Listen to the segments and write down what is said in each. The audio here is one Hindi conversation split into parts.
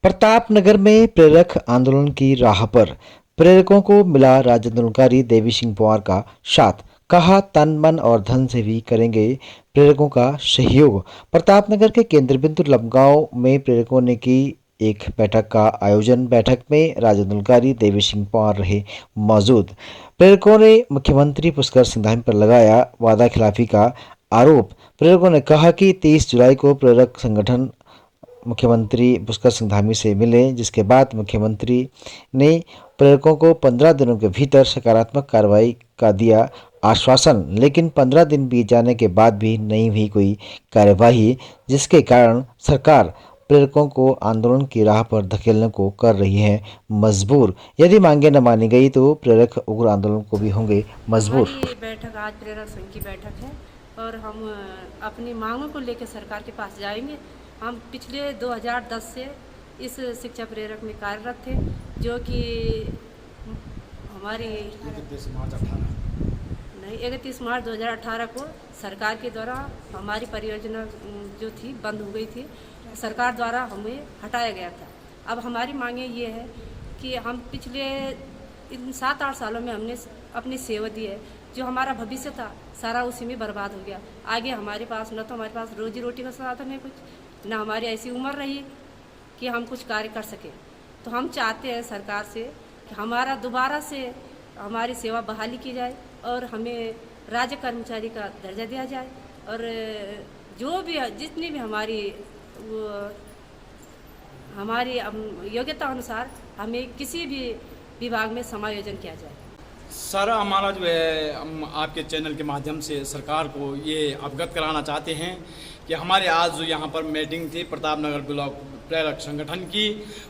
प्रतापनगर में प्रेरक आंदोलन की राह पर प्रेरकों को मिला राज्य आंदोलनकारी देवी सिंह पवार का साथ। कहा, तन मन और धन से भी करेंगे प्रेरकों का सहयोग। प्रतापनगर के केंद्र बिंदु लमगांव में प्रेरकों ने की एक बैठक का आयोजन। बैठक में राज्य आंदोलनकारी देवी सिंह पवार रहे मौजूद। प्रेरकों ने मुख्यमंत्री पुष्कर सिंह धामी पर लगाया वादा खिलाफी का आरोप। प्रेरकों ने कहा कि 30 जुलाई को प्रेरक संगठन मुख्यमंत्री पुष्कर सिंह धामी से मिले, जिसके बाद मुख्यमंत्री ने प्रेरकों को 15 दिनों के भीतर सकारात्मक कार्रवाई का दिया आश्वासन। लेकिन 15 दिन बीत जाने के बाद भी नहीं हुई कोई कार्यवाही, जिसके कारण सरकार प्रेरकों को आंदोलन की राह पर धकेलने को कर रही है मजबूर। यदि मांगे न मानी गई तो प्रेरक उग्र आंदोलन को भी होंगे मजबूर। हमारी बैठक आज प्रेरक संघ की बैठक है और हम अपनी मांगों को लेकर सरकार के पास जाएंगे। हम पिछले 2010 से इस शिक्षा प्रेरक में कार्यरत थे, जो कि हमारी 31 मार्च 2018 को सरकार के द्वारा हमारी परियोजना जो थी बंद हो गई थी। सरकार द्वारा हमें हटाया गया था। अब हमारी मांगे ये है कि हम पिछले इन 7-8 सालों में हमने अपनी सेवा दी है। जो हमारा भविष्य था सारा उसी में बर्बाद हो गया। आगे हमारे पास न तो हमारे पास रोजी रोटी का साधन है कुछ, ना हमारी ऐसी उम्र रही कि हम कुछ कार्य कर सकें। तो हम चाहते हैं सरकार से कि हमारा दोबारा से हमारी सेवा बहाली की जाए और हमें राज्य कर्मचारी का दर्जा दिया जाए और जो भी जितनी भी हमारी योग्यता अनुसार हमें किसी भी विभाग में समायोजन किया जाए। सर, हमारा जो है हम आपके चैनल के माध्यम से सरकार को ये अवगत कराना चाहते हैं कि हमारे आज जो यहाँ पर मीटिंग थी प्रतापनगर ब्लॉक प्रेरक संगठन की,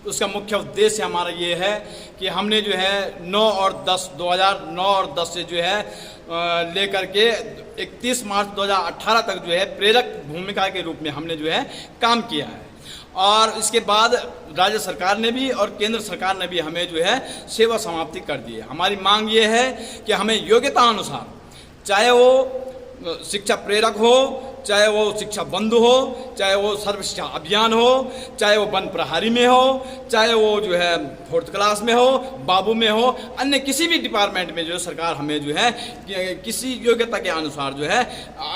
उसका मुख्य उद्देश्य हमारा ये है कि हमने जो है 2009 और 10 से जो है लेकर के 31 मार्च 2018 तक जो है प्रेरक भूमिका के रूप में हमने जो है काम किया है। और इसके बाद राज्य सरकार ने भी और केंद्र सरकार ने भी हमें जो है सेवा समाप्ति कर दी है। हमारी मांग ये है कि हमें योग्यता अनुसार, चाहे वो शिक्षा प्रेरक हो, चाहे वो शिक्षा बंधु हो, चाहे वो सर्व शिक्षा अभियान हो, चाहे वो वन प्रहारी में हो, चाहे वो जो है 4th क्लास में हो, बाबू में हो, अन्य किसी भी डिपार्टमेंट में जो सरकार हमें जो है किसी योग्यता के अनुसार जो है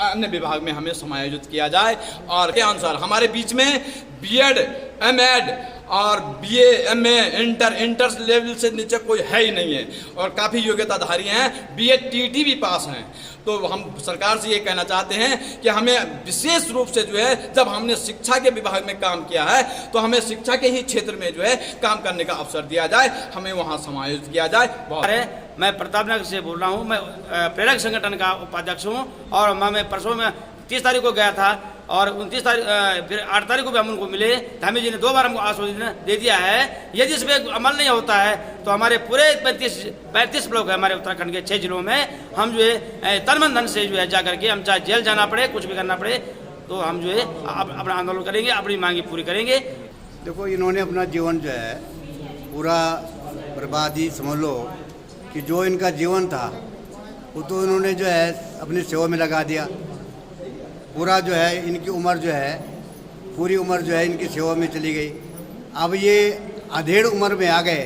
अन्य विभाग में हमें समायोजित किया जाए। और के अनुसार हमारे बीच में बीएड, एमएड और बीए, एमए, इंटर लेवल से नीचे कोई है ही नहीं है और काफ़ी योग्यताधारी हैं, बीएड, टीटी भी पास हैं। तो हम सरकार से ये कहना चाहते हैं कि हमें विशेष रूप से जो है जब हमने शिक्षा के विभाग में काम किया है तो हमें शिक्षा के ही क्षेत्र में जो है काम करने का अवसर दिया जाए, हमें वहाँ समायोजित किया जाए। मैं प्रतापनगर से बोल रहा हूँ। मैं प्रेरक संगठन का उपाध्यक्ष हूँ और मैं परसों में 30 तारीख को गया था और 29 तारीख फिर 8 तारीख को भी हम उनको मिले। धामी जी ने 2 बार हमको आश्वासन दे दिया है, यदि इस पर अमल नहीं होता है तो हमारे पूरे 35 ब्लॉक है हमारे उत्तराखंड के 6 जिलों में, हम जो है तन मन धन से जो है जा करके, हम चाहे जेल जाना पड़े, कुछ भी करना पड़े, तो हम जो है अपना आंदोलन करेंगे, अपनी मांगी पूरी करेंगे। देखो, इन्होंने अपना जीवन जो है पूरा बर्बादी समझ लो कि जो इनका जीवन था वो तो इन्होंने जो है अपनी सेवा में लगा दिया। पूरा जो है इनकी उम्र जो है पूरी उम्र जो है इनकी सेवा में चली गई। अब ये अधेड़ उम्र में आ गए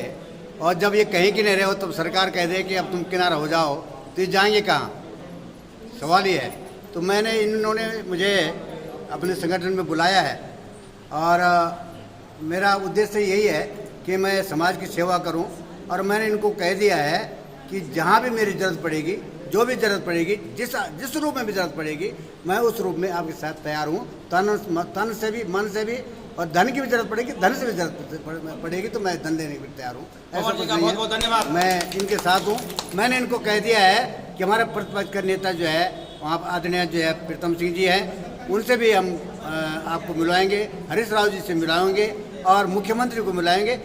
और जब ये कहीं की नहीं रहे हो तब सरकार कह दे कि अब तुम किनारा हो जाओ, तो ये जाएंगे कहाँ? सवाल ये है। तो इन्होंने मुझे अपने संगठन में बुलाया है और मेरा उद्देश्य यही है कि मैं समाज की सेवा करूं और मैंने इनको कह दिया है कि जहां भी मेरी ज़रूरत पड़ेगी, जो भी ज़रूरत पड़ेगी, जिस रूप में भी ज़रूरत पड़ेगी, मैं उस रूप में आपके साथ तैयार हूँ। तन से भी, मन से भी, और धन की भी ज़रूरत पड़ेगी, धन से भी ज़रूरत पड़ेगी तो मैं धन देने के लिए तैयार हूँ। ऐसा कुछ नहीं है, धन्यवाद। मैं इनके साथ हूँ। मैंने इनको कह दिया है कि हमारे प्रतिपक्ष का नेता जो है वहाँ आदरणीय जो है प्रीतम सिंह जी हैं, उनसे भी हम आपको मिलवाएंगे, हरीश राव जी से मिलाएंगे और मुख्यमंत्री को मिलाएंगे।